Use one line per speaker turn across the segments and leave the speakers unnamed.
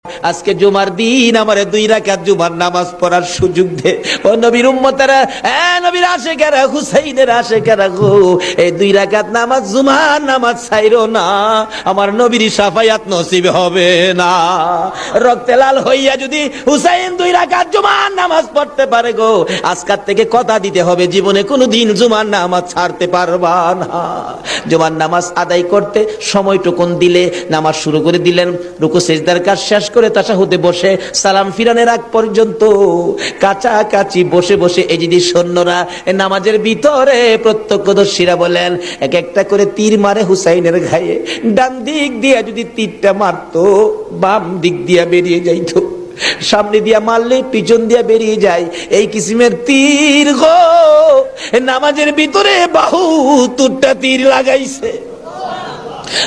আজকে জুমার দিন আমারে 2 রাকাত জুমার নামাজ পড়ার সুযোগ দে। ও নবীর উম্মতেরা, নবীর আশিকেরা, হুসাইনের আশিকেরা গো, এই 2 রাকাত নামাজ জুমার নামাজ ছাইরো না, আমার নবীর শাফায়াত নসিব হবে না। রক্তে লাল হইয়া যদি হুসাইন 2 রাকাত জুমার নামাজ পড়তে পারে গো, আজকাল থেকে কথা দিতে হবে জীবনে কোনোদিন জুমার নামাজ ছাড়তে পারবা না। জুমার নামাজ আদায় করতে সময়টুকুন দিলে নামাজ শুরু করে দিলেন, রুকু সিজদার কাজ শেষ করে তাশাহুদে বসে সালাম ফিরানোর আগ পর্যন্ত কাছাকাছি বসে বসে এই যদি সৈন্যরা নামাজের ভিতরে প্রত্যক্ষদর্শীরা বলেন এক একটা করে তীর মারে হুসাইনের গায়ে। ডান দিক দিয়ে যদি তীরটা মারতো, বাম দিক দিয়ে বেরিয়ে যাইতো, সামনে দিয়া মারলে পিছন দিয়া বেরিয়ে যায়, এই কিসিমের তীর গো নামাজের ভিতরে 72টা তীর লাগাইছে।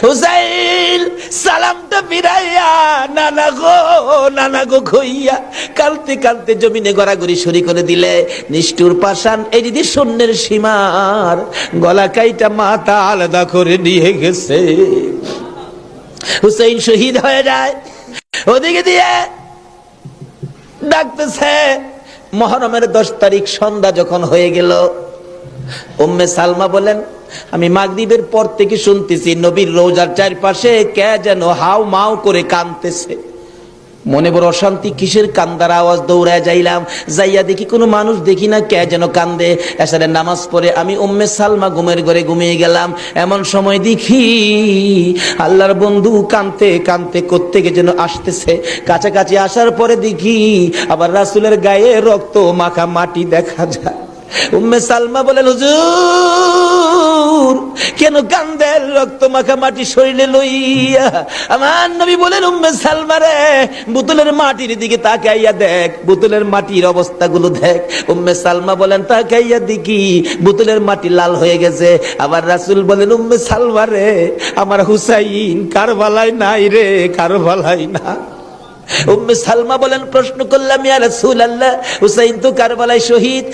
হুসাইন সালামটা ফিরাইয়া নানা গো কইয়া কালতে কালতে জমিনে গড়াগড়ি শুরু করে দিলে। নিষ্ঠুর পাষাণ এই যদি শূন্যের সীমার গলা কাইটা মাথা আলাদা করে নিয়ে গেছে। হুসাইন শহীদ হয়ে যায়। ওদিকে দিয়ে ডাকতেছে। মুহররমের 10 তারিখ সন্ধ্যা যখন হয়ে গেল, উম্মে সালমা বলেন আমি মাগরিবের পর থেকে শুনতেছি নবীর রওজার চারপাশে কে যেন হাউ মাউ করে কাঁদতেছে। মনে বড় অশান্তি, কিসের কান্দার আওয়াজ? দৌড়ায় যাইলাম, যাইয়া দেখি কোনো মানুষ দেখি না, কে যেন কান্দে। এসারে নামাজ পড়ে আমি উম্মে সালমা ঘুমের ঘরে ঘুমিয়ে গেলাম। এমন সময় দেখি আল্লাহর বন্ধু কাঁদতে কাঁদতে কোত্থেকে যেন আসতেছে। কাছাকাছি আসার পরে দেখি আবার রাসূলের গায়ে রক্ত মাখা মাটি দেখা যায়। উম্মে সালমা বলেন হুজুর কেন কান্দেন রক্ত মাখা মাটি শরীরে লইয়া? আমার নবী বলেন উম্মে সালমা রে, বোতলের মাটির দিকে তাকাইয়া দেখ, বোতলের মাটির অবস্থাগুলো দেখ। উম্মে সালমা বলেন তাকাইয়া দেখি বোতলের মাটি লাল হয়ে গেছে। আবার রাসূল বলেন উম্মে সালমা রে, আমার হুসাইন কারবালায় নাই রে, কারবালায় না। উম্মে সালমা বলেন প্রশ্ন করলাম ইয়া রাসূলুল্লাহ, হুসাইন তো কারবালায় শহীদ।